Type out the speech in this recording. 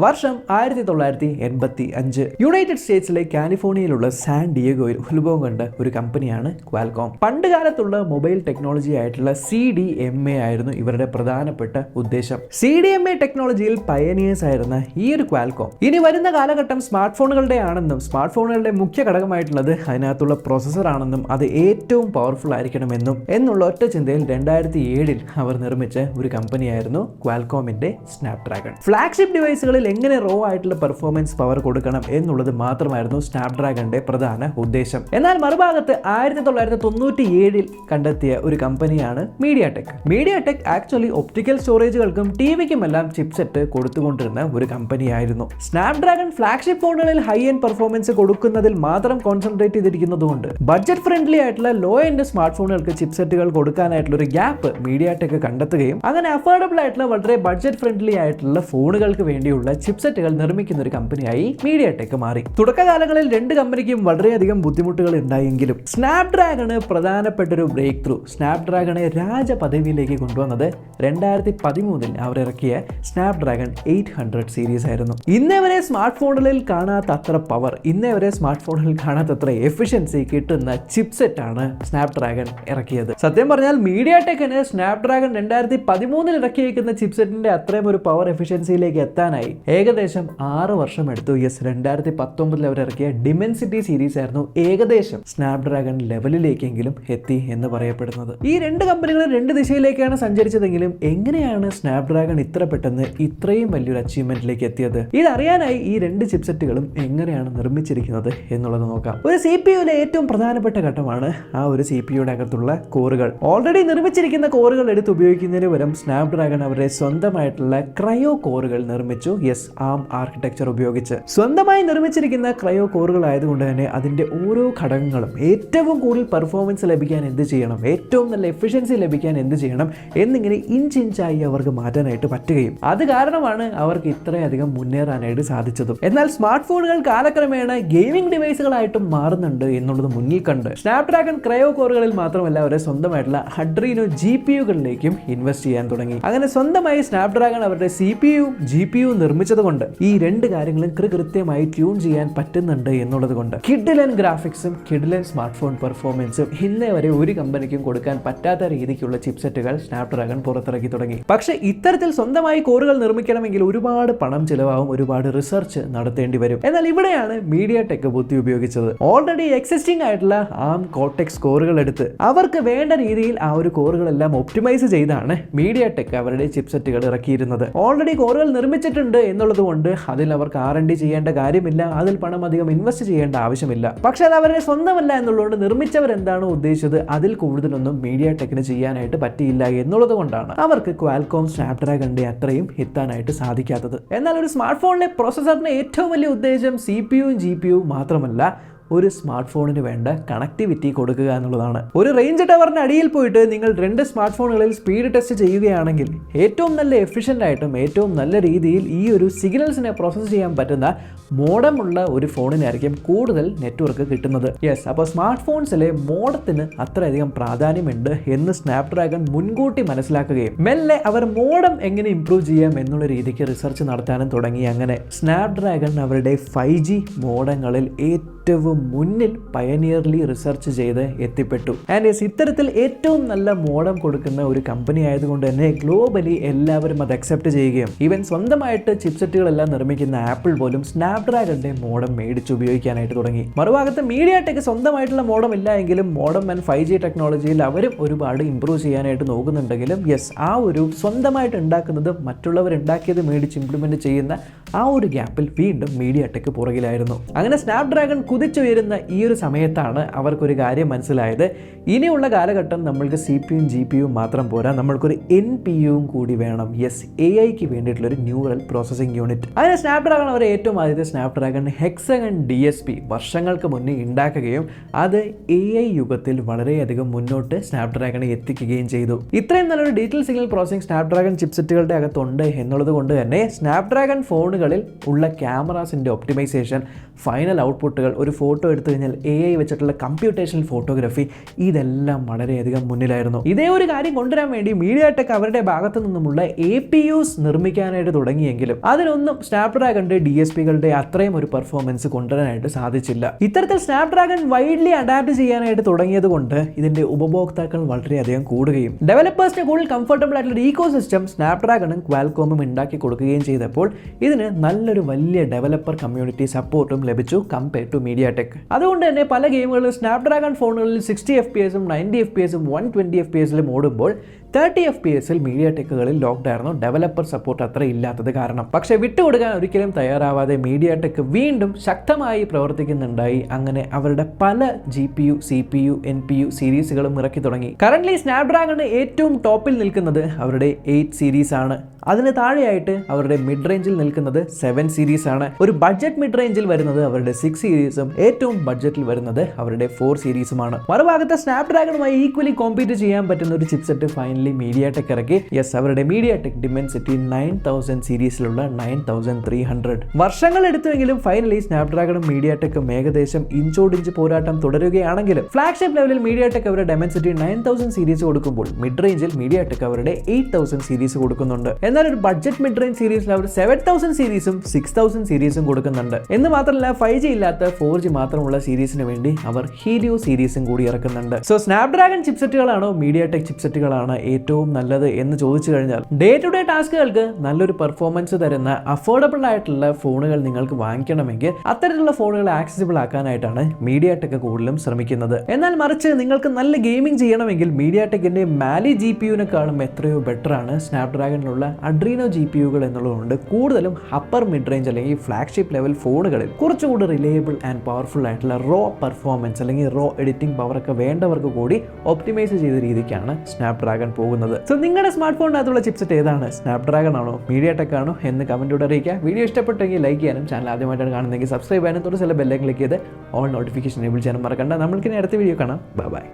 വർഷം 1985. United സ്റ്റേറ്റ്സിലെ കാലിഫോർണിയയിലുള്ള San ഡിയേഗോയിൽ ഉത്ഭവം കണ്ട ഒരു കമ്പനിയാണ് ക്വാൽകോം. പണ്ട് കാലത്തുള്ള മൊബൈൽ ടെക്നോളജി ആയിട്ടുള്ള CDMA ആയിരുന്നു ഇവരുടെ പ്രധാനപ്പെട്ട ഉദ്ദേശം. CDMA ടെക്നോളജിയിൽ പയനിയേഴ്സ് ആയിരുന്ന ഈ ഒരു ക്വാൽകോം ഇനി വരുന്ന കാലഘട്ടം സ്മാർട്ട് ഫോണുകളുടെ ആണെന്നും സ്മാർട്ട് ഫോണുകളുടെ മുഖ്യ ഘടകമായിട്ടുള്ളത് അതിനകത്തുള്ള പ്രോസസർ ആണെന്നും അത് ഏറ്റവും പവർഫുൾ ആയിരിക്കണമെന്നും എന്നുള്ള ഒറ്റ ചിന്തയിൽ 2007 അവർ നിർമ്മിച്ച ഒരു കമ്പനിയായിരുന്നു ക്വാൽകോമിന്റെ സ്നാപ്ഡ്രാഗൺ. ഫ്ലാഗ്ഷിപ്പ് ഡിവൈസുകളിൽ എങ്ങനെ റോ ആയിട്ടുള്ള പെർഫോമൻസ് പവർ കൊടുക്കണം എന്നുള്ളത് മാത്രമായിരുന്നു സ്നാപ്ഡ്രാഗണിന്റെ പ്രധാന ഉദ്ദേശം. എന്നാൽ മറുഭാഗത്ത് 1997 കണ്ടെത്തിയ ഒരു കമ്പനിയാണ് മീഡിയാടെക്. മീഡിയാടെക് ആക്ച്വലി ഒപ്റ്റിക്കൽ സ്റ്റോറേജുകൾക്കും ടിവിക്കുമെല്ലാം ചിപ്സെറ്റ് കൊടുത്തുകൊണ്ടിരുന്ന ഒരു കമ്പനിയായിരുന്നു. സ്നാപ്ഡ്രാഗൺ ഫ്ലാഗ്ഷിപ്പ് ഫോണുകളിൽ ഹൈ എൻഡ് പെർഫോമൻസ് കൊടുക്കുന്നതിൽ മാത്രം കോൺസെൻട്രേറ്റ് ചെയ്തിരിക്കുന്നതുകൊണ്ട് ബഡ്ജറ്റ് ഫ്രണ്ട്ലി ആയിട്ടുള്ള ലോ എൻഡ് സ്മാർട്ട് ഫോണുകൾക്ക് ചിപ്സെറ്റുകൾ കൊടുക്കാനായിട്ടുള്ള ഒരു ഗ്യാപ്പ് മീഡിയാടെക് കണ്ടെത്തുകയും അങ്ങനെ അഫോർഡബിൾ ആയിട്ടുള്ള വളരെ ബഡ്ജറ്റ് ഫ്രണ്ട്ലി ആയിട്ടുള്ള ഫോണുകൾക്ക് വേണ്ടിയുള്ള ചിപ്സെറ്റുകൾ നിർമ്മിക്കുന്ന ഒരു കമ്പനിയായി മീഡിയാടെക് മാറി. തുടക്കകാലങ്ങളിൽ രണ്ട് കമ്പനിക്കും വളരെയധികം ബുദ്ധിമുട്ടുകൾ ഉണ്ടായെങ്കിലും സ്നാപ്ഡ്രാഗണ് പ്രധാനപ്പെട്ട ഒരു ബ്രേക്ക് ത്രൂ, സ്നാപ്ഡ്രാഗണെ രാജപദവിയിലേക്ക് കൊണ്ടുവന്നത് 2013 അവർ ഇറക്കിയ സ്നാപ്ഡ്രാഗൺ 800 സീരീസ് ആയിരുന്നു. ഇന്നേ വരെ സ്മാർട്ട് ഫോണുകളിൽ കാണാത്ത അത്ര പവർ, ഇന്നേ വരെ സ്മാർട്ട് ഫോണുകളിൽ കാണാത്തത്ര എഫിഷ്യൻസി കിട്ടുന്ന ചിപ്സെറ്റ് ആണ് സ്നാപ്ഡ്രാഗൺ ഇറക്കിയത്. സത്യം പറഞ്ഞാൽ മീഡിയാടെക്കിന് സ്നാപ്ഡ്രാഗൺ 2013 ഇറക്കിയിരിക്കുന്ന ചിപ്സെറ്റിന്റെ അത്രയും ഒരു പവർ എഫിഷ്യൻസിയിലേക്ക് എത്താനായി ഏകദേശം 6 വർഷം എടുത്തു. 2019 അവർ ഇറക്കിയ ഡിമെൻസിറ്റി സീരീസ് ആയിരുന്നു ഏകദേശം സ്നാപ്ഡ്രാഗൺ ലെവലിലേക്കെങ്കിലും എത്തി എന്ന് പറയപ്പെടുന്നത്. ഈ രണ്ട് കമ്പനികളും രണ്ട് ദിശയിലേക്കാണ് സഞ്ചരിച്ചതെങ്കിലും എങ്ങനെയാണ് സ്നാപ്ഡ്രാഗൺ ഇത്ര പെട്ടെന്ന് ഇത്രയും വലിയൊരു അച്ചീവ്മെന്റിലേക്ക് എത്തിയത്? ഇതറിയാനായി ഈ രണ്ട് ചിപ്സെറ്റുകളും എങ്ങനെയാണ് നിർമ്മിച്ചിരിക്കുന്നത് എന്നുള്ളത് നോക്കാം. ഒരു CPUവിലെ ഏറ്റവും പ്രധാനപ്പെട്ട ഘട്ടമാണ് ആ ഒരു CPUയുടെ അകത്തുള്ള കോറുകൾ. ഓൾറെഡി നിർമ്മിച്ചിരിക്കുന്ന കോറുകൾ എടുത്ത് ഉപയോഗിക്കുന്നതിന് പകരം സ്നാപ്ഡ്രാഗൺ അവരുടെ സ്വന്തമായിട്ടുള്ള ക്രയോ കോറുകൾ നിർമ്മിച്ചു. ARM ആർക്കിടെക്ചർ ഉപയോഗിച്ച് സ്വന്തമായി നിർമ്മിച്ചിരിക്കുന്ന ക്രയോ കോറുകൾ ആയതുകൊണ്ട് തന്നെ അതിന്റെ ഓരോ ഘടകങ്ങളും ഏറ്റവും കൂടുതൽ പെർഫോമൻസ് ലഭിക്കാൻ എന്ത് ചെയ്യണം, ഏറ്റവും നല്ല എഫിഷ്യൻസി ലഭിക്കാൻ എന്ത് ചെയ്യണം എന്നിങ്ങനെ ഇഞ്ചായി അവർക്ക് മാറ്റാനായിട്ട് പറ്റുകയും അത് കാരണമാണ് അവർക്ക് ഇത്രയധികം മുന്നേറാനായിട്ട് സാധിച്ചതും. എന്നാൽ സ്മാർട്ട് ഫോണുകൾ കാലക്രമേണ ഗെയിമിംഗ് ഡിവൈസുകളായിട്ടും മാറുന്നുണ്ട് എന്നുള്ളത് മുന്നിൽ കണ്ട് സ്നാപ്ഡ്രാഗൺ ക്രയോ കോറുകളിൽ മാത്രമല്ല അവരെ സ്വന്തമായിട്ടുള്ള അഡ്രീനോ GPUകളിലേക്കും ഇൻവെസ്റ്റ് ചെയ്യാൻ തുടങ്ങി. അങ്ങനെ സ്വന്തമായി സ്നാപ്ഡ്രാഗൺ അവരുടെ GPU നിർമ്മിച്ചത് കൊണ്ട് ഈ രണ്ട് കാര്യങ്ങളും കൃത്യമായി ട്യൂൺ ചെയ്യാൻ പറ്റുന്നുണ്ട് എന്നുള്ളത് കൊണ്ട് കിഡിലൻ ഗ്രാഫിക്സും കിഡിലൻ സ്മാർട്ട് ഫോൺ പെർഫോമൻസും ഇന്നേ വരെ ഒരു കമ്പനിക്കും കൊടുക്കാൻ പറ്റാത്ത രീതിക്കുള്ള ചിപ്സെറ്റുകൾ സ്നാപ്ഡ്രാഗൺ പുറത്തിറക്കി തുടങ്ങി. പക്ഷേ ഇത്തരത്തിൽ സ്വന്തമായി കോറുകൾ നിർമ്മിക്കണമെങ്കിൽ ഒരുപാട് പണം ചിലവാകും, ഒരുപാട് റിസർച്ച് നടത്തേണ്ടി വരും. എന്നാൽ ഇവിടെയാണ് മീഡിയാടെക് ബുദ്ധി ഉപയോഗിച്ചത്. ഓൾറെഡി എക്സിസ്റ്റിംഗ് ആയിട്ടുള്ള ARM കോർട്ടെക്സ് കോറുകൾ എടുത്ത് അവർക്ക് വേണ്ട രീതിയിൽ ആ ഒരു കോറുകളെല്ലാം ഒപ്റ്റിമൈസ് ചെയ്താണ് മീഡിയാടെക് അവരുടെ ചിപ്സെറ്റുകൾ ഇറക്കിയിരുന്നത്. ഓൾറെഡി കോറുകൾ നിർമ്മിച്ചിട്ടുണ്ട് എന്നുള്ളത് കൊണ്ട് അതിൽ അവർക്ക് R&D ചെയ്യേണ്ട കാര്യമില്ല, അതിൽ പണം അധികം ഇൻവെസ്റ്റ് ചെയ്യേണ്ട ആവശ്യമില്ല. പക്ഷെ അത് അവരുടെ സ്വന്തമല്ല എന്നുള്ളതുകൊണ്ട് നിർമ്മിച്ചവർ എന്താണോ ഉദ്ദേശിച്ചത് അതിൽ കൂടുതലൊന്നും മീഡിയാടെക്കിന് ചെയ്യാനായിട്ട് പറ്റിയില്ല എന്നുള്ളത് കൊണ്ടാണ് അവർക്ക് ക്വാൽകോം സ്നാപ്ഡ്രാഗണിന്റെ അത്രയും എത്താനായിട്ട് സാധിക്കാത്തത്. എന്നാൽ ഒരു സ്മാർട്ട് ഫോണിലെ പ്രോസസറിന്റെ ഏറ്റവും വലിയ ഉദ്ദേശം CPUവും GPUവും മാത്രമല്ല, ഒരു സ്മാർട്ട് ഫോണിന് വേണ്ട കണക്ടിവിറ്റി കൊടുക്കുക എന്നുള്ളതാണ്. ഒരു റേഞ്ച് ടവറിന് അടിയിൽ പോയിട്ട് നിങ്ങൾ രണ്ട് സ്മാർട്ട് ഫോണുകളിൽ സ്പീഡ് ടെസ്റ്റ് ചെയ്യുകയാണെങ്കിൽ ഏറ്റവും നല്ല എഫിഷ്യൻ്റ് ആയിട്ടും ഏറ്റവും നല്ല രീതിയിൽ ഈ ഒരു സിഗ്നൽസിനെ പ്രോസസ്സ് ചെയ്യാൻ പറ്റുന്ന മോഡമുള്ള ഒരു ഫോണിനായിരിക്കും കൂടുതൽ നെറ്റ്വർക്ക് കിട്ടുന്നത്. അപ്പോൾ സ്മാർട്ട് ഫോൺസിലെ മോഡത്തിന് അത്രയധികം പ്രാധാന്യമുണ്ട് എന്ന് സ്നാപ്ഡ്രാഗൺ മുൻകൂട്ടി മനസ്സിലാക്കുകയും മെല്ലെ അവർ മോഡം എങ്ങനെ ഇംപ്രൂവ് ചെയ്യാം എന്നുള്ള രീതിക്ക് റിസർച്ച് നടത്താനും തുടങ്ങി. അങ്ങനെ സ്നാപ്ഡ്രാഗൺ അവരുടെ 5G മോഡങ്ങളിൽ ഏറ്റവും മുന്നിൽ പയനിയർലി റിസർച്ച് ചെയ്ത് എത്തിപ്പെട്ടു. ആൻഡ് ഇത്തരത്തിൽ ഏറ്റവും നല്ല മോഡം കൊടുക്കുന്ന ഒരു കമ്പനി ആയതുകൊണ്ട് തന്നെ ഗ്ലോബലി എല്ലാവരും അത് അക്സെപ്റ്റ് ചെയ്യുകയും ഈവൻ സ്വന്തമായിട്ട് ചിപ്സെറ്റുകളെല്ലാം നിർമ്മിക്കുന്ന ആപ്പിൾ പോലും സ്നാപ്ഡ്രാഗണിന്റെ മോഡം മേടിച്ച് ഉപയോഗിക്കാനായിട്ട് തുടങ്ങി. മറുഭാഗത്ത് മീഡിയാടെക് സ്വന്തമായിട്ടുള്ള മോഡം ഇല്ല എങ്കിലും മോഡം ആൻഡ് 5G ടെക്നോളജിയിൽ അവരും ഒരുപാട് ഇംപ്രൂവ് ചെയ്യാനായിട്ട് നോക്കുന്നുണ്ടെങ്കിലും ആ ഒരു സ്വന്തമായിട്ട് ഉണ്ടാക്കുന്നത് മറ്റുള്ളവർ ഉണ്ടാക്കിയത് മേടിച്ച് ഇംപ്ലിമെന്റ് ചെയ്യുന്ന ആ ഒരു ഗ്യാപ്പിൽ വീണ്ടും മീഡിയാടെക് പുറകിലായിരുന്നു. അങ്ങനെ സ്നാപ്ഡ്രാഗൺ കുതിച്ചുയരുന്ന ഈ ഒരു സമയത്താണ് അവർക്കൊരു കാര്യം മനസ്സിലായത്. ഇനിയുള്ള കാലഘട്ടം നമ്മൾക്ക് CPUവും GPUവും മാത്രം പോരാ, നമ്മൾക്കൊരു NPUവും കൂടി വേണം. AIക്ക് വേണ്ടിയിട്ടുള്ളൊരു ന്യൂറൽ പ്രോസസ്സിംഗ് യൂണിറ്റ്. അതിന് സ്നാപ്ഡ്രാഗൺ അവർ ഏറ്റവും ആദ്യത്തെ സ്നാപ്ഡ്രാഗൺ ഹെക്സഗൺ DSP വർഷങ്ങൾക്ക് മുന്നേ ഉണ്ടാക്കുകയും അത് AI യുഗത്തിൽ വളരെയധികം മുന്നോട്ട് സ്നാപ്ഡ്രാഗണെ എത്തിക്കുകയും ചെയ്തു. ഇത്രയും നല്ലൊരു ഡിജിറ്റൽ സിഗ്നൽ പ്രോസസ്സിംഗ് സ്നാപ്ഡ്രാഗൺ ചിപ്സെറ്റുകളുടെ അകത്തുണ്ട് എന്നുള്ളത് കൊണ്ട് തന്നെ സ്നാപ്ഡ്രാഗൺ ഫോണുകളിൽ ഉള്ള ക്യാമറാസിന്റെ ഒപ്റ്റിമൈസേഷൻ, ഫൈനൽ ഔട്ട്പുട്ടുകൾ ഒരു ഫോട്ടോ എടുത്തു കഴിഞ്ഞാൽ AI വെച്ചിട്ടുള്ള കമ്പ്യൂട്ടേഷണൽ ഫോട്ടോഗ്രാഫി ഇതെല്ലാം വളരെയധികം മുന്നിലായിരുന്നു. ഇതേ ഒരു കാര്യം കൊണ്ടുവരാൻ വേണ്ടി MediaTek അവരുടെ ഭാഗത്തു നിന്നുമുള്ള APUs നിർമ്മിക്കാനായിട്ട് തുടങ്ങിയെങ്കിലും അതിനൊന്നും സ്നാപ്ഡ്രാഗണിന്റെ DSPകളുടെ അത്രയും ഒരു പെർഫോമൻസ് കൊണ്ടുവരാനായിട്ട് സാധിച്ചില്ല. ഇത്തരത്തിൽ സ്നാപ്ഡ്രാഗൺ വൈഡ്ലി അഡാപ്റ്റ് ചെയ്യാനായിട്ട് തുടങ്ങിയത് കൊണ്ട് ഇതിന്റെ ഉപഭോക്താക്കൾ വളരെയധികം കൂടുകയും ഡെവലപ്പേഴ്സിന് കൂടുതൽ കംഫർട്ടബിൾ ആയിട്ടുള്ള ഈക്കോ സിസ്റ്റം സ്നാപ്ഡ്രാഗണും ക്വാൽകോമും ഉണ്ടാക്കി കൊടുക്കുകയും ചെയ്തപ്പോൾ ഇതിന് നല്ലൊരു വലിയ ഡെവലപ്പർ കമ്മ്യൂണിറ്റി സപ്പോർട്ടും ലഭിച്ചു കമ്പയർ ടു MediaTek. അതുകൊണ്ട് തന്നെ പല ഗെയിമുകളിലും സ്നാപ്ഡ്രാഗൺ ഫോണുകളിൽ 60 FPS 90 FPS 120 FPS ഓടുമ്പോൾ 30 FPS MediaTekകളിൽ ലോക്ക്ഡ് ആയിരുന്നു, ഡെവലപ്പർ സപ്പോർട്ട് അത്ര ഇല്ലാത്തത് കാരണം. പക്ഷേ വിട്ടുകൊടുക്കാൻ ഒരിക്കലും തയ്യാറാവാതെ MediaTek വീണ്ടും ശക്തമായി പ്രവർത്തിക്കുന്നുണ്ടായി. അങ്ങനെ അവരുടെ പല GPU, CPU, NPU സീരീസുകളും ഇറക്കി തുടങ്ങി. കറന്റ്ലി സ്നാപ്ഡ്രാഗണ് ഏറ്റവും ടോപ്പിൽ നിൽക്കുന്നത് അവരുടെ 8 സീരീസ് ആണ്. അതിന് താഴെയായിട്ട് അവരുടെ മിഡ് റേഞ്ചിൽ നിൽക്കുന്നത് 7 സീരീസ് ആണ്. ഒരു ബഡ്ജറ്റ് മിഡ് റേഞ്ചിൽ വരുന്നത് അവരുടെ 6 സീരീസും ഏറ്റവും ബഡ്ജറ്റിൽ വരുന്നത് അവരുടെ 4 സീരീസുമാണ്. മറുഭാഗത്ത് സ്നാപ്ഡ്രാഗണുമായി ഈക്വലി കോമ്പീറ്റ് ചെയ്യാൻ പറ്റുന്ന ഒരു ചിപ്സെറ്റ് ഫൈനലി MediaTek ഇറക്കി. യെസ്, അവരുടെ MediaTek Dimensity 9000 സീരീസിലുള്ള 9300 വർഷങ്ങൾ എടുത്തുവെങ്കിലും ഫൈനലി സ്നാപ്ഡ്രാഗണും MediaTekും ഏകദേശം ഇഞ്ചോടിഞ്ച് പോരാട്ടം തുടരുകയാണെങ്കിലും ഫ്ലാഗ്ഷിപ്പ് ലെവലിൽ MediaTek അവരുടെ Dimensity 9000 സീരീസ് കൊടുക്കുമ്പോൾ മിഡ് റേഞ്ചിൽ MediaTek അവരുടെ 8000 സീരീസ് കൊടുക്കുന്നുണ്ട്. എന്നാൽ ഒരു ബഡ്ജറ്റ് മിഡ് റേഞ്ച് സീരീസിൽ അവർ 7000 സീരീസും 6000 സീരീസും കൊടുക്കുന്നുണ്ട്. എന്ന് മാത്രമല്ല 5G ഇല്ലാത്ത 4G മാത്രമുള്ള സീരീസിന് വേണ്ടി അവർ ഹീലിയോ സീരീസും കൂടി ഇറക്കുന്നുണ്ട്. സോ സ്നാപ്ഡ്രാഗൺ ചിപ്സെറ്റുകളാണോ MediaTek ചിപ്സെറ്റുകളാണ് ഏറ്റവും നല്ലത് എന്ന് ചോദിച്ചു കഴിഞ്ഞാൽ ഡേ ടു ഡേ ടാസ്കുകൾക്ക് നല്ലൊരു പെർഫോമൻസ് തരുന്ന അഫോർഡബിൾ ആയിട്ടുള്ള ഫോണുകൾ നിങ്ങൾക്ക് വാങ്ങിക്കണമെങ്കിൽ അത്തരത്തിലുള്ള ഫോണുകൾ ആക്സസിബിൾ ആക്കാനായിട്ടാണ് MediaTek കൂടുതലും ശ്രമിക്കുന്നത്. എന്നാൽ മറിച്ച് നിങ്ങൾക്ക് നല്ല ഗെയിമിംഗ് ചെയ്യണമെങ്കിൽ MediaTekന്റെ Mali GPUവിനെക്കാളും എത്രയോ ബെറ്റർ ആണ് സ്നാപ്ഡ്രാഗണിലുള്ള Adreno GPUകൾ എന്നുള്ളതുകൊണ്ട് കൂടുതലും അപ്പർ മിഡ് റേഞ്ച് അല്ലെങ്കിൽ ഫ്ലാഗ്ഷിപ്പ് ലെവൽ ഫോണുകളിൽ കുറച്ചുകൂടി റിലയബിൾ ആൻഡ് പവർഫുൾ ആയിട്ടുള്ള റോ പെർഫോമൻസ് അല്ലെങ്കിൽ റോ എഡിറ്റിംഗ് പവർ ഒക്കെ വേണ്ടവർക്ക് കൂടി ഒപ്റ്റിമൈസ് ചെയ്ത രീതിക്കാണ് സ്നാപ്ഡ്രാഗൺ പോകുന്നത്. സോ നിങ്ങളുടെ സ്മാർട്ട് ഫോണിനകത്തുള്ള ചിപ്സെറ്റ് ഏതാണ്? സ്നാപ്ഡ്രാഗൺ ആണോ MediaTek ആണോ എന്ന് കമന്റിലൂടെ അറിയിക്കുക. വീഡിയോ ഇഷ്ടപ്പെട്ടെങ്കിൽ ലൈക്ക് ചെയ്യാനും ചാനൽ ആദ്യമായിട്ടാണ് കാണുന്നതെങ്കിൽ സബ്സ്ക്രൈബ് ചെയ്യാനും തൊട്ട് ചില ബെല്ലൈക്കൻ ക്ലിക്ക് ചെയ്ത് ഓൾ നോട്ടിഫിക്കേഷൻ എനേബിൾ ചെയ്യാനും മറക്കണ്ട. നമ്മൾക്കിനി അടുത്ത വീഡിയോ കാണാം. Bye bye.